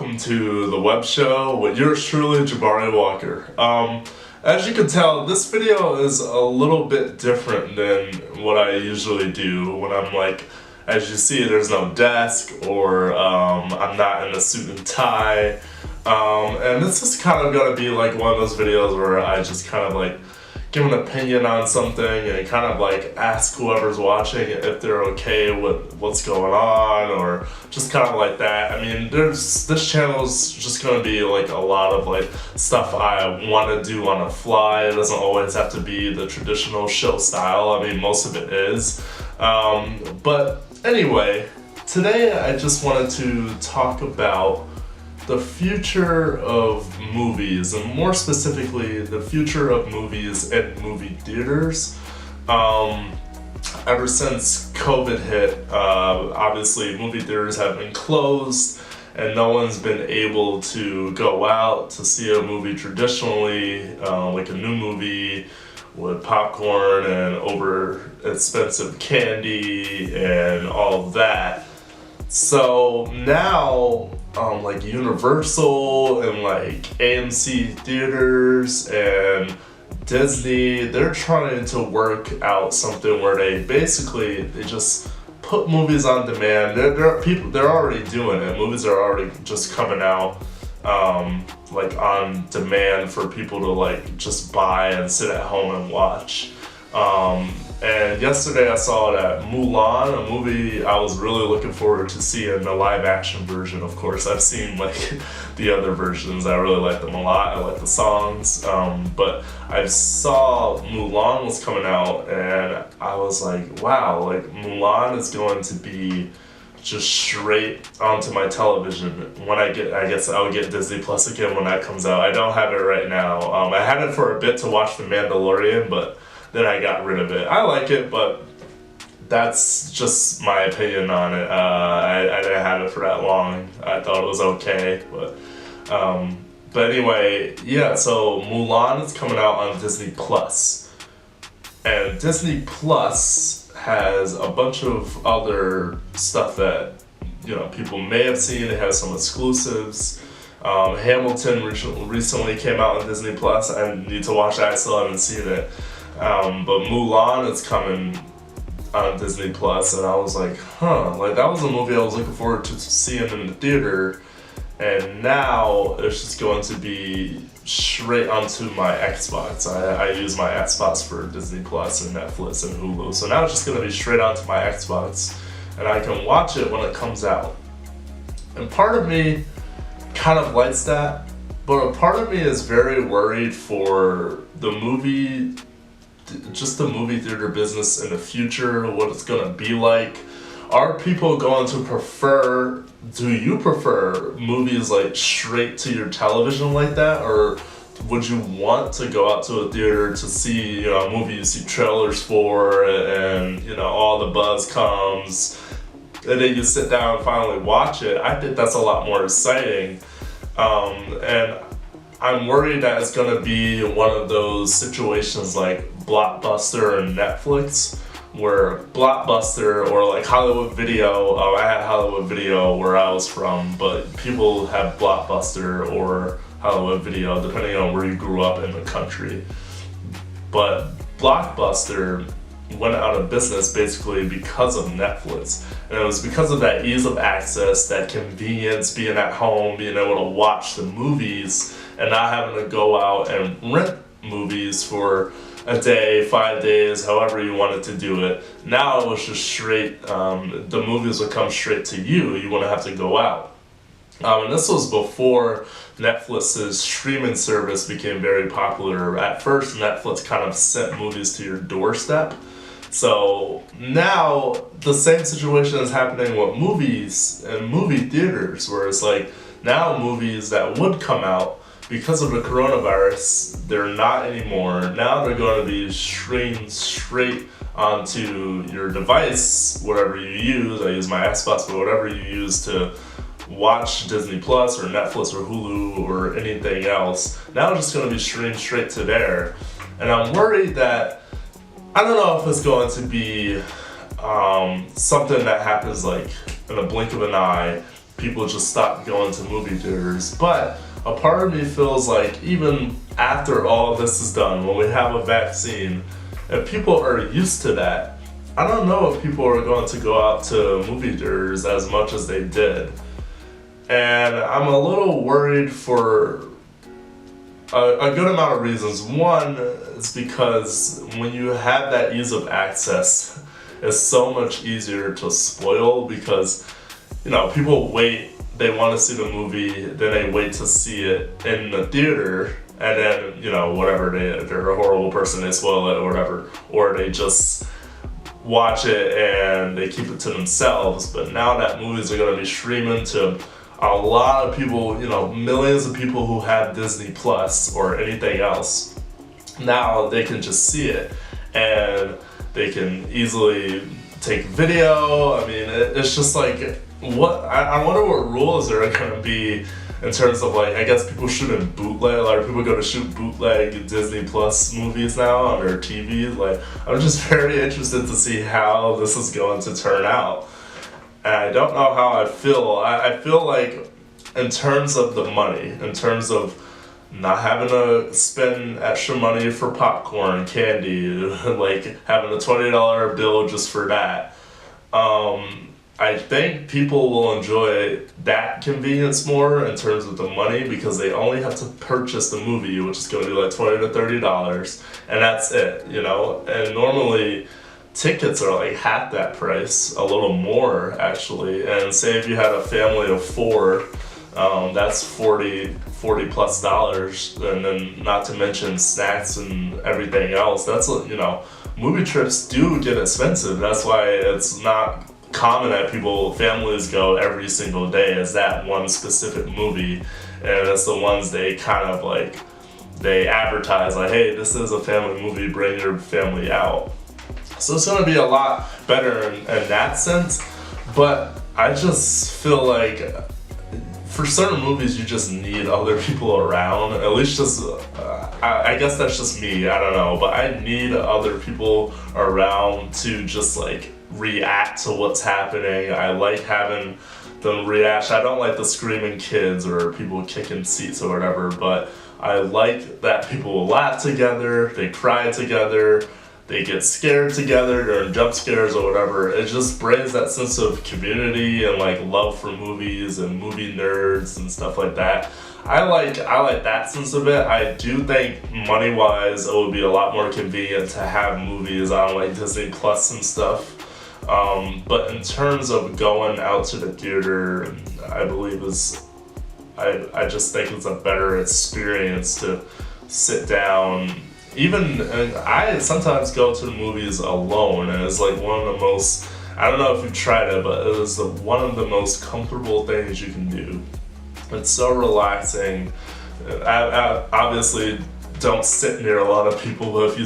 welcome to the web show with yours truly, Jabari Walker. As you can tell, this video is a little bit different than what I usually do when I'm like, as you see, there's no desk or I'm not in a suit and tie. And this is kind of going to be like one of those videos where I just kind of like give an opinion on something and kind of like ask whoever's watching if they're okay with what's going on, or just kind of like that. I mean, this channel's just going to be like a lot of like stuff I want to do on the fly. It doesn't always have to be the traditional show style. I mean, most of it is. But anyway, today I just wanted to talk about the future of movies, and more specifically, the future of movies and movie theaters. Ever since COVID hit, obviously movie theaters have been closed and no one's been able to go out to see a movie traditionally, like a new movie with popcorn and over expensive candy and all of that. So now, like Universal and like AMC theaters and Disney, they're trying to work out something where they just put movies on demand. They're already doing it. Movies are already just coming out like on demand for people to like just buy and sit at home and watch. And yesterday I saw that Mulan, a movie I was really looking forward to seeing the live action version. Of course, I've seen like the other versions. I really like them a lot. I like the songs. But I saw Mulan was coming out and I was like, wow, like Mulan is going to be just straight onto my television when I guess I'll get Disney Plus again when that comes out. I don't have it right now. I had it for a bit to watch The Mandalorian, but then I got rid of it. I like it, but that's just my opinion on it. I didn't have it for that long. I thought it was okay, but anyway, yeah. So Mulan is coming out on Disney Plus, and Disney Plus has a bunch of other stuff that people may have seen. It has some exclusives. Hamilton recently came out on Disney Plus. I need to watch that. I still haven't seen it. But Mulan is coming on Disney Plus, and I was like, like that was a movie I was looking forward to seeing in the theater, and now it's just going to be straight onto my Xbox. I use my Xbox for Disney Plus and Netflix and Hulu, so now it's just going to be straight onto my Xbox, and I can watch it when it comes out. And part of me kind of likes that, but a part of me is very worried for the movie theater business in the future, what it's going to be like. Are people going to prefer, do you prefer movies like straight to your television like that, or would you want to go out to a theater to see a movie you see trailers for and all the buzz comes and then you sit down and finally watch it? I think that's a lot more exciting, and I'm worried that it's going to be one of those situations like Blockbuster and Netflix, where Blockbuster or like Hollywood Video, I had Hollywood Video where I was from, but people have Blockbuster or Hollywood Video depending on where you grew up in the country. But Blockbuster went out of business basically because of Netflix, and it was because of that ease of access, that convenience, being at home, being able to watch the movies and not having to go out and rent movies for a day, 5 days, however you wanted to do it. Now it was just straight, the movies would come straight to you. You wouldn't have to go out. And this was before Netflix's streaming service became very popular. At first, Netflix kind of sent movies to your doorstep. So now the same situation is happening with movies and movie theaters, where it's like now movies that would come out because of the coronavirus, they're not anymore. Now they're going to be streamed straight onto your device, whatever you use. I use my Xbox, but whatever you use to watch Disney Plus or Netflix or Hulu or anything else, now it's just going to be streamed straight to there. And I'm worried that, I don't know if it's going to be something that happens like in a blink of an eye, people just stopped going to movie theaters. But a part of me feels like even after all this is done, when we have a vaccine, if people are used to that, I don't know if people are going to go out to movie theaters as much as they did. And I'm a little worried for a good amount of reasons. One is because when you have that ease of access, it's so much easier to spoil because, people wait, they want to see the movie, then they wait to see it in the theater, and then, whatever, they're a horrible person, they spoil it or whatever, or they just watch it and they keep it to themselves. But now that movies are going to be streaming to a lot of people, millions of people who have Disney Plus or anything else, now they can just see it and they can easily take video. I mean, it's just like, I wonder what rules are going to be in terms of I guess people shouldn't bootleg. A lot of people go to shoot bootleg Disney Plus movies now on their TVs. I'm just very interested to see how this is going to turn out. And I don't know how I feel. I feel like in terms of the money, in terms of not having to spend extra money for popcorn, candy, having a $20 bill just for that, I think people will enjoy that convenience more in terms of the money because they only have to purchase the movie, which is going to be $20 to $30, and that's it, And normally tickets are half that price, a little more actually. And say if you had a family of 4, that's $40 plus dollars, and then not to mention snacks and everything else. That's movie trips do get expensive. That's why it's not common that families go every single day as that one specific movie, and it's the ones they kind of they advertise hey, this is a family movie, bring your family out. So it's going to be a lot better in that sense. But I just feel like for certain movies you just need other people around, at least just I guess that's just me, I don't know, but I need other people around to just react to what's happening. I like having them react. I don't like the screaming kids or people kicking seats or whatever, but I like that people will laugh together, they cry together, they get scared together during jump scares or whatever. It just brings that sense of community and love for movies and movie nerds and stuff like that. I like that sense of it. I do think money wise it would be a lot more convenient to have movies on Disney Plus and stuff. But in terms of going out to the theater, I believe I just think it's a better experience to sit down. Even I sometimes go to the movies alone, and it's one of the most, I don't know if you've tried it, but it is one of the most comfortable things you can do. It's so relaxing. I obviously don't sit near a lot of people, but if you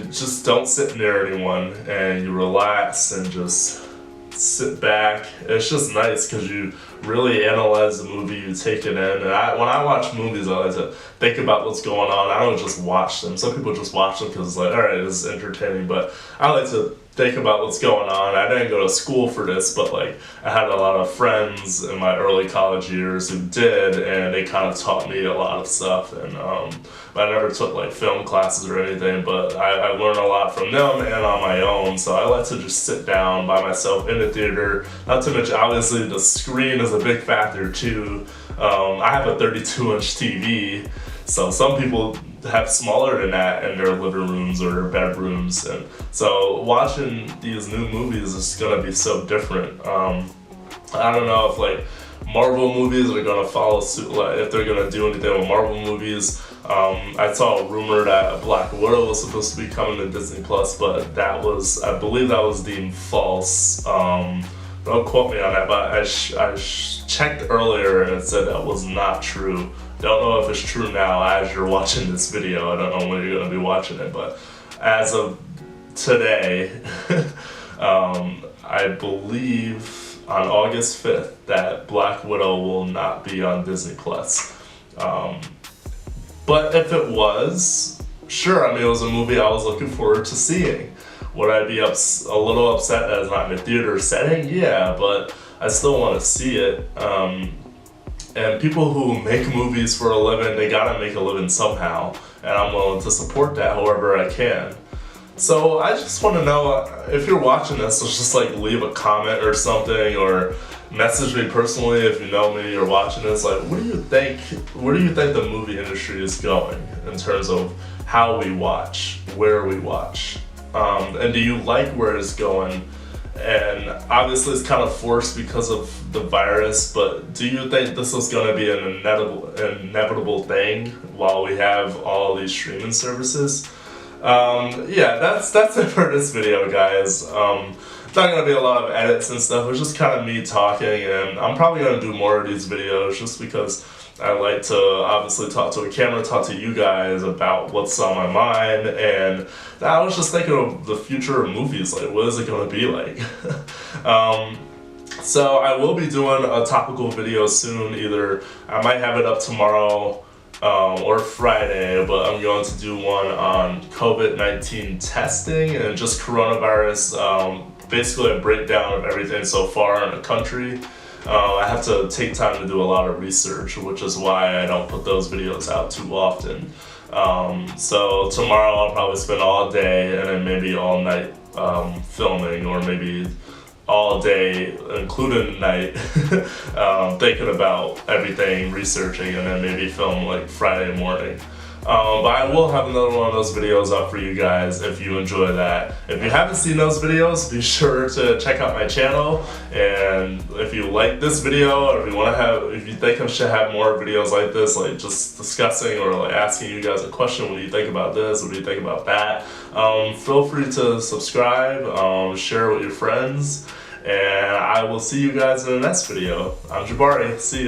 just don't sit near anyone and you relax and just sit back, it's just nice because you really analyze the movie, you take it in. And when I watch movies, I like to think about what's going on. I don't just watch them. Some people just watch them because it's alright, this is entertaining, but I like to think about what's going on. I didn't go to school for this, but I had a lot of friends in my early college years who did, and they kind of taught me a lot of stuff. And I never took film classes or anything, but I learned a lot from them and on my own. So I like to just sit down by myself in the theater. Not to mention, obviously, the screen is a big factor too. I have a 32-inch TV, so some people have smaller than that in their living rooms or their bedrooms, and so watching these new movies is gonna be so different. I don't know if Marvel movies are gonna follow suit, if they're gonna do anything with Marvel movies. I saw a rumor that Black Widow was supposed to be coming to Disney Plus, but I believe that was deemed false. Don't quote me on that, but I checked earlier and it said that was not true. Don't know if it's true now as you're watching this video. I don't know when you're going to be watching it, but as of today, I believe on August 5th that Black Widow will not be on Disney Plus. But if it was, sure, it was a movie I was looking forward to seeing. Would I be a little upset that it's not in a theater setting? Yeah, but I still want to see it. And people who make movies for a living, they gotta make a living somehow, and I'm willing to support that however I can. So I just want to know, if you're watching this, so just like leave a comment or something, or message me personally if you know me or watching this. Like, what do you think? Where do you think the movie industry is going in terms of how we watch, where we watch, and do you like where it's going? And obviously it's kind of forced because of the virus, but do you think this is going to be an inevitable thing while we have all these streaming services? Yeah, that's it for this video, guys. Not gonna be a lot of edits and stuff. It's just kind of me talking, and I'm probably gonna do more of these videos just because I like to obviously talk to a camera, talk to you guys about what's on my mind, and I was just thinking of the future of movies. Like, what is it gonna be like? So I will be doing a topical video soon. Either I might have it up tomorrow or Friday, but I'm going to do one on COVID-19 testing and just coronavirus. Basically a breakdown of everything so far in the country. I have to take time to do a lot of research, which is why I don't put those videos out too often. So tomorrow I'll probably spend all day and then maybe all night filming, or maybe all day, including night, thinking about everything, researching, and then maybe film like Friday morning. But I will have another one of those videos up for you guys if you enjoy that. If you haven't seen those videos, be sure to check out my channel. And if you like this video, or if you think I should have more videos like this, like just discussing or like asking you guys a question, what do you think about this, what do you think about that, feel free to subscribe, share with your friends, and I will see you guys in the next video. I'm Jabari, see ya.